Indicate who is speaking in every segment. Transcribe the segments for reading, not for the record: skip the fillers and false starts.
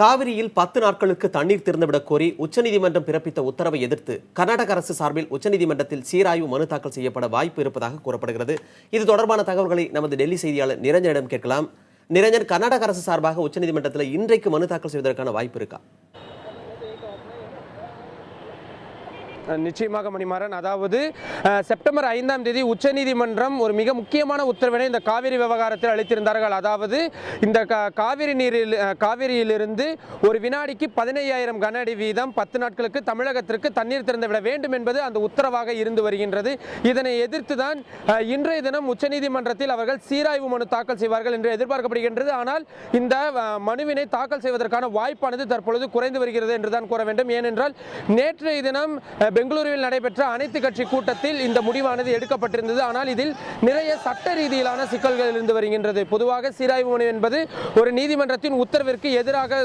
Speaker 1: காவிரியில் 10 நாட்களுக்கு தண்ணீர் திறந்துவிடக் கோரி உச்சநீதிமன்றம் பிறப்பித்த உத்தரவை எதிர்த்து கர்நாடக அரசு சார்பில் உச்சநீதிமன்றத்தில் சீராய்வு மனு தாக்கல் செய்யப்பட வாய்ப்பு இருப்பதாக கூறப்படுகிறது. இது தொடர்பான தகவல்களை நமது டெல்லி செய்தியாளர் நிரஞ்சனிடம் கேட்கலாம். நிரஞ்சன், கர்நாடக அரசு சார்பாக உச்சநீதிமன்றத்தில் இன்றைக்கு மனு தாக்கல் செய்வதற்கான வாய்ப்பு இருக்கா?
Speaker 2: நிச்சயமாக மணிமாறன், அதாவது செப்டம்பர் 5ஆம் தேதி உச்சநீதிமன்றம் ஒரு மிக முக்கியமான உத்தரவினை இந்த காவிரி விவகாரத்தில் அளித்திருந்தார்கள். அதாவது இந்த காவிரியிலிருந்து ஒரு வினாடிக்கு 15,000 கன அடி வீதம் 10 நாட்களுக்கு தமிழகத்திற்கு தண்ணீர் திறந்துவிட வேண்டும் என்பது அந்த உத்தரவாக இருந்து வருகின்றது. இதனை எதிர்த்து தான் இன்றைய தினம் உச்சநீதிமன்றத்தில் அவர்கள் சீராய்வு மனு தாக்கல் செய்வார்கள் என்று எதிர்பார்க்கப்படுகின்றது. ஆனால் இந்த மனுவினை தாக்கல் செய்வதற்கான வாய்ப்பானது தற்பொழுது குறைந்து வருகிறது என்றுதான் கூற வேண்டும். ஏனென்றால் நேற்றைய தினம் பெங்களூருவில் நடைபெற்ற அனைத்து கட்சி கூட்டத்தில் இந்த முடிவானது எடுக்கப்பட்டிருந்தது. ஆனால் இதில் நிறைய சட்ட ரீதியிலான சிக்கல்கள் இருந்து வருகின்றது. பொதுவாக சீராய்வு மனு என்பது ஒரு நீதிமன்றத்தின் உத்தரவிற்கு எதிராக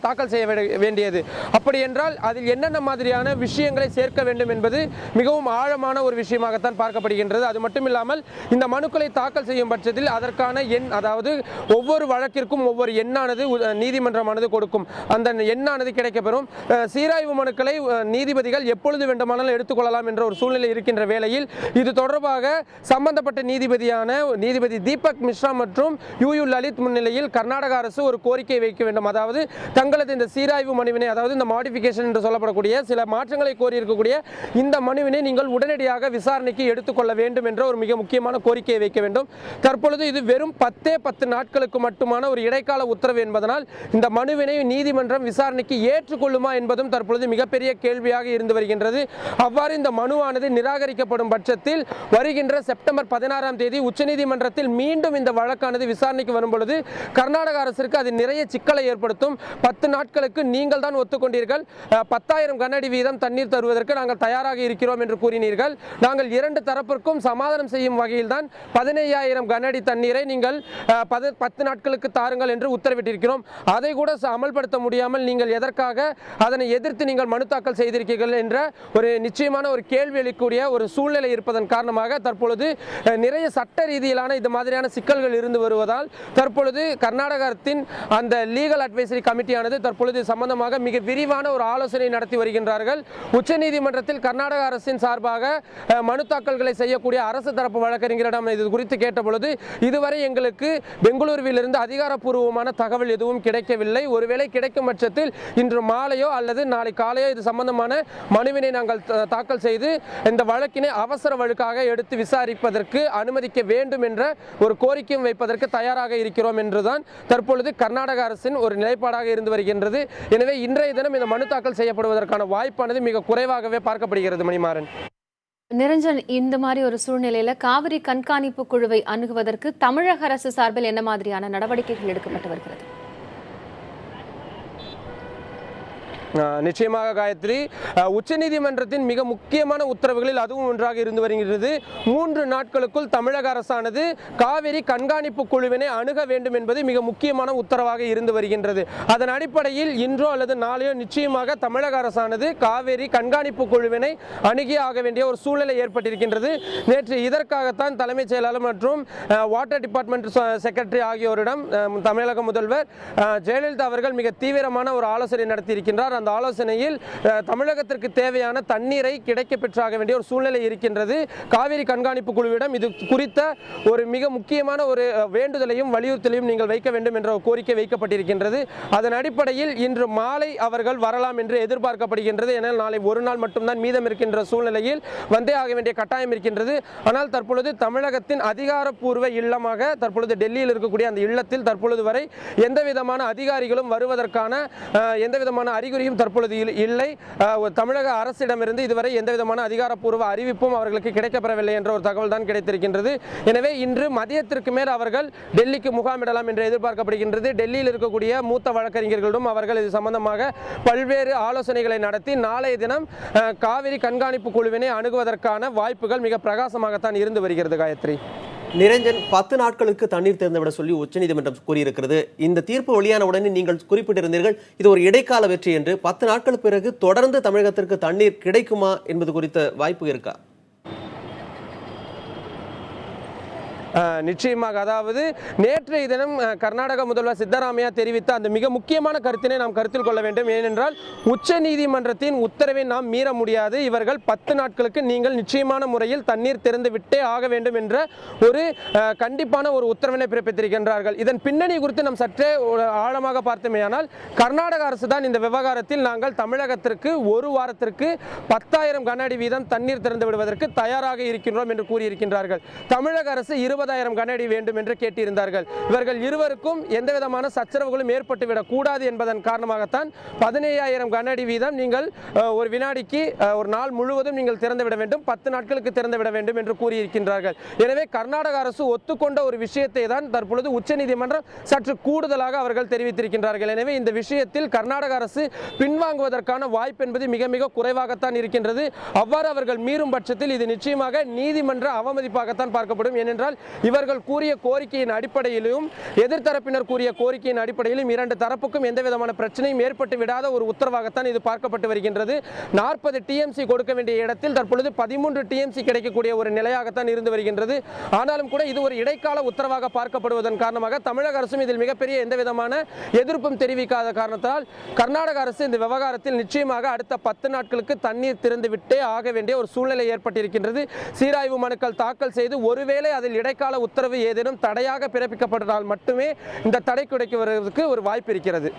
Speaker 2: தாக்கல் செய்ய வேண்டியது. அப்படி என்றால் அதில் என்னென்ன மாதிரியான விஷயங்களை சேர்க்க வேண்டும் என்பது மிகவும் ஆழமான ஒரு விஷயமாகத்தான் பார்க்கப்படுகின்றது. அது மட்டும் இல்லாமல் இந்த மனுக்களை தாக்கல் செய்யும் பட்சத்தில் அதற்கான எண், அதாவது ஒவ்வொரு வழக்கிற்கும் ஒவ்வொரு எண்ணானது நீதிமன்றமானது கொடுக்கும். அந்த எண்ணானது கிடைக்கப்பெறும். சீராய்வு மனுக்களை நீதிபதிகள் எப்பொழுது வேண்டுமானாலும் எடுத்துக்கொள்ளலாம் என்ற ஒரு சூழ்நிலை இருக்கின்ற வேளையில் இது தொடர்பாக சம்பந்தப்பட்ட நீதிபதி தீபக் மிஸ்ரா மற்றும் யூ லலித் முன்னிலையில் கர்நாடக அரசு ஒரு கோரிக்கை வைக்க வேண்டும். அதாவது தங்களது இந்த சீராய்வு மனுவினை, அதாவது இந்த மாடிஃபிகேஷன் என்று சொல்லப்படக்கூடிய சில மாற்றங்களை கோரியிருக்கக்கூடிய இந்த மனுவினை நீங்கள் உடனடியாக விசாரணைக்கு எடுத்துக்கொள்ள வேண்டும் என்ற ஒரு மிக முக்கியமான கோரிக்கையை வைக்க வேண்டும். தற்பொழுது இது வெறும் 10 நாட்களுக்கு மட்டுமான ஒரு இடைக்கால உத்தரவு என்பதனால் இந்த மனுவினை நீதிமன்றம் விசாரணைக்கு ஏற்றுக்கொள்ளுமா என்பதும் தற்பொழுது மிகப்பெரிய கேள்வியாக இருந்து வருகின்றது. அவ்வாறு இந்த மனுவானது நிராகரிக்கப்படும் பட்சத்தில் வருகின்ற செப்டம்பர் 16ஆம் தேதி உச்சநீதிமன்றத்தில் மீண்டும் இந்த வழக்கானது விசாரணைக்கு வரும் பொழுது கர்நாடக அரசிற்கு அது நிறைய சிக்கலை ஏற்படுத்தும். 10 நாட்களுக்கு நீங்கள் தான் ஒத்துக்கொண்டீர்கள், 10,000 கன அடி வீதம் தண்ணீர் தருவதற்கு நாங்கள் தயாராக இருக்கிறோம் என்று கூறினீர்கள். நாங்கள் இரண்டு தரப்பிற்கும் சமாதானம் செய்யும் வகையில் தான் 15,000 கன அடி தண்ணீரை நீங்கள் 10 நாட்களுக்கு தாருங்கள் என்று உத்தரவிட்டிருக்கிறோம். அதை கூட அமல்படுத்த முடியாமல் நீங்கள் எதற்காக அதனை எதிர்த்து நீங்கள் மனு தாக்கல் செய்திருக்கிறீர்கள் என்ற ஒரு நிச்சயமான ஒரு கேள்வி எழுக்கக்கூடிய ஒரு சூழ்நிலை இருப்பதன் காரணமாக தற்பொழுது நிறைய சட்ட ரீதியிலான இது மாதிரியான சிக்கல்கள் இருந்து வருவதால் தற்பொழுது கர்நாடகத்தின் அந்த லீகல் அட்வைசரி கமிட்டியானது தற்பொழுது சம்பந்தமாக மிக விரிவான ஒரு ஆலோசனை நடத்தி வருகின்றார்கள். உச்சநீதிமன்றத்தில் கர்நாடக அரசின் சார்பாக மனு தாக்கல்களை செய்யக்கூடிய அரசு தரப்பு வழக்கறிஞரிடம் இது குறித்து கேட்டபொழுது இதுவரை எங்களுக்கு பெங்களூருவில் இருந்து அதிகாரப்பூர்வமான தகவல் எதுவும் கிடைக்கவில்லை. ஒருவேளை கிடைக்கும் பட்சத்தில் இன்று மாலையோ அல்லது நாளை காலையோ இது சம்பந்தமான மனுவினை நாங்கள் தாக்கல் செய்து இந்த வழக்கினை அவசர வழக்காக எடுத்து விசாரிப்பதற்கு அனுமதிக்க வேண்டும் என்ற ஒரு கோரிக்கையும் வைப்பதற்கு தயாராக இருக்கிறோம் என்றுதான் தற்பொழுது கர்நாடக அரசின் ஒரு நிலைப்பாடாக இருந்து வருகின்றது. எனவே இன்றைய தினம் இந்த மனு தாக்கல் செய்யப்படுவதற்கான வாய்ப்பானது மிக குறைவாகவே பார்க்கப்படுகிறது. மணிமாறன்,
Speaker 3: நிரஞ்சன், இந்த மாதிரி ஒரு சூழ்நிலையில காவிரி கண்காணிப்பு குழுவை அணுகுவதற்கு தமிழக அரசு சார்பில் என்ன மாதிரியான நடவடிக்கைகள் எடுக்கப்பட்டு வருகிறது?
Speaker 2: நிச்சயமாக காயத்ரி, உச்சநீதிமன்றத்தின் மிக முக்கியமான உத்தரவுகளில் அதுவும் ஒன்றாக இருந்து வருகிறது. 3 நாட்களுக்குள் தமிழக அரசானது காவிரி கண்காணிப்பு குழுவினை அணுக வேண்டும் என்பது மிக முக்கியமான உத்தரவாக இருந்து வருகின்றது. அதன் அடிப்படையில் இன்றோ அல்லது நாளையோ நிச்சயமாக தமிழக அரசானது காவிரி கண்காணிப்பு குழுவினை அணுகி ஆக வேண்டிய ஒரு சூழ்நிலை ஏற்பட்டிருக்கின்றது. நேற்று இதற்காகத்தான் தலைமைச் செயலாளர் மற்றும் வாட்டர் டிபார்ட்மெண்ட் செக்ரட்டரி ஆகியோரிடம் தமிழக முதல்வர் ஜெயலலிதா அவர்கள் மிக தீவிரமான ஒரு ஆலோசனை நடத்தியிருக்கின்றார். அந்த ஆலோசனையில் தமிழகத்திற்கு தேவையான தண்ணீரை கிடைக்க பெற்றாக வேண்டிய ஒரு சூழ்நிலை இருக்கின்றது. காவிரி கண்காணிப்பு குழுவிடம் இது குறித்த ஒரு மிக முக்கியமான ஒரு வேண்டுதலையும் வலியுறுத்தலையும் நீங்கள் வைக்க வேண்டும் என்ற கோரிக்கை வைக்கப்பட்டிருக்கின்றது. அதன் அடிப்படையில் இன்று மாலை அவர்கள் வரலாம் என்று எதிர்பார்க்கப்படுகின்றது. ஏனால் நாளை ஒரு நாள் மட்டும்தான் மீதம் இருக்கின்ற சூழ்நிலையில் வந்தே ஆக வேண்டிய கட்டாயம் இருக்கின்றது. ஆனால் தற்பொழுது தமிழகத்தின் அதிகாரப்பூர்வ இல்லமாக தற்பொழுது டெல்லியில் இருக்கக்கூடிய அந்த இல்லத்தில் தற்பொழுது வரை எந்த விதமான அதிகாரிகளும் வருவதற்கான எந்த விதமான அறிகுறியும் தற்பொழுது இல்லை. தமிழக அரசிடமிருந்து இதுவரை எந்த விதமான அதிகாரப்பூர்வ அறிவிப்பும் அவர்களுக்கு கிடைக்கப்பெறவில்லை என்ற ஒரு தகவல் தான் கிடைத்திருக்கின்றது. எனவே இன்று மதியத்திற்கு மேல் அவர்கள் டெல்லிக்கு முகாமிடலாம் என்று எதிர்பார்க்கப்படுகின்றது. டெல்லியில் இருக்கக்கூடிய மூத்த வழக்கறிஞர்களிடம் அவர்கள் இது சம்பந்தமாக பல்வேறு ஆலோசனைகளை நடத்தி நாளைய தினம் காவிரி கண்காணிப்பு குழுவினை அணுகுவதற்கான வாய்ப்புகள் மிக பிரகாசமாகத்தான் இருந்து வருகிறது. காயத்ரி,
Speaker 1: நிரஞ்சன், 10 நாட்களுக்கு தண்ணீர் திறந்துவிட சொல்லி உச்சநீதிமன்றம் கூறியிருக்கிறது. இந்த தீர்ப்பு வெளியான உடனே நீங்கள் குறிப்பிட்டிருந்தீர்கள் இது ஒரு இடைக்கால வெற்றி என்று. 10 நாட்கள் பிறகு தொடர்ந்து தமிழகத்திற்கு தண்ணீர் கிடைக்குமா என்பது குறித்த வாய்ப்பு இருக்கா?
Speaker 2: நிச்சயமாக, அதாவது நேற்றைய தினம் கர்நாடக முதல்வர் சித்தராமையா தெரிவித்த அந்த மிக முக்கியமான கருத்தினை நாம் கருத்தில் கொள்ள வேண்டும். ஏனென்றால் உச்சநீதிமன்றத்தின் உத்தரவை நாம் மீற முடியாது. இவர்கள் 10 நாட்களுக்கு நீங்கள் நிச்சயமான முறையில் தண்ணீர் திறந்து விட்டே ஆக வேண்டும் என்ற ஒரு கண்டிப்பான ஒரு உத்தரவினை பிறப்பித்திருக்கின்றார்கள். இதன் பின்னணி குறித்து நாம் சற்றே ஆழமாக பார்த்தோமேயானால் கர்நாடக அரசு தான் இந்த விவகாரத்தில் நாங்கள் தமிழகத்திற்கு ஒரு வாரத்திற்கு 10,000 கன அடி வீதம் தண்ணீர் திறந்து விடுவதற்கு தயாராக இருக்கின்றோம் என்று கூறியிருக்கின்றார்கள். தமிழக அரசு 20,000 கன அடி வேண்டும் என்று கேட்டிருந்தார்கள். இவர்கள் இருவருக்கும் எந்தவிதமான சச்சரவுகளும் ஏற்பட்டுவிடக் கூடாது என்பதன் காரணமாகத்தான் 17,000 கன அடி வீதம் நீங்கள் ஒரு வினாடிக்கு ஒரு நாள் முழுவதும் நீங்கள் திறந்துவிட வேண்டும், 10 நாட்களுக்கு திறந்துவிட வேண்டும் என்று கூறியிருக்கின்றார்கள். எனவே கர்நாடக அரசு ஒத்துக்கொண்ட ஒரு விஷயத்தை தான் தற்பொழுது உச்சநீதிமன்றம் சற்று கூடுதலாக அவர்கள் தெரிவித்திருக்கின்றார்கள். எனவே இந்த விஷயத்தில் கர்நாடக அரசு பின்வாங்குவதற்கான வாய்ப்பு என்பது மிக மிக குறைவாகத்தான் இருக்கின்றது. அவ்வாறு அவர்கள் மீறும் பட்சத்தில் இது நிச்சயமாக நீதிமன்ற அவமதிப்பாகத்தான் பார்க்கப்படும். ஏனென்றால் இவர்கள் கூறிய கோரிக்கையின் அடிப்படையிலும் எதிர்த்தரப்பினர் கூறிய கோரிக்கையின் அடிப்படையிலும் இரண்டு தரப்புக்கும் எந்த விதமான பிரச்சனையும் ஏற்பட்டு விடாத ஒரு உத்தரவாகத்தான் இது பார்க்கப்பட்டு வருகின்றது. 40 டிஎம்சி கொடுக்க வேண்டிய இடத்தில் தற்பொழுது 13 டிஎம்சி கிடைக்கக்கூடிய ஒரு நிலையாகத்தான் இருந்து வருகின்றது. ஆனாலும் கூட இது ஒரு இடைக்கால உத்தரவாக பார்க்கப்படுவதன் காரணமாக தமிழக அரசும் இதில் மிகப்பெரிய எந்த விதமான எதிர்ப்பும் தெரிவிக்காத காரணத்தால் கர்நாடக அரசு இந்த விவகாரத்தில் நிச்சயமாக அடுத்த 10 நாட்களுக்கு தண்ணீர் திறந்து விட்டே ஆக வேண்டிய ஒரு சூழ்நிலை ஏற்பட்டிருக்கின்றது. சீராய்வு மனுக்கள் தாக்கல் செய்து ஒருவேளை அதில் இடைக்கால உத்தரவு ஏதேனும் தடையாக பிறப்பிக்கப்பட்டால் மட்டுமே இந்த தடை குறைக்கு வருவதற்கு ஒரு வாய்ப்பு இருக்கிறது.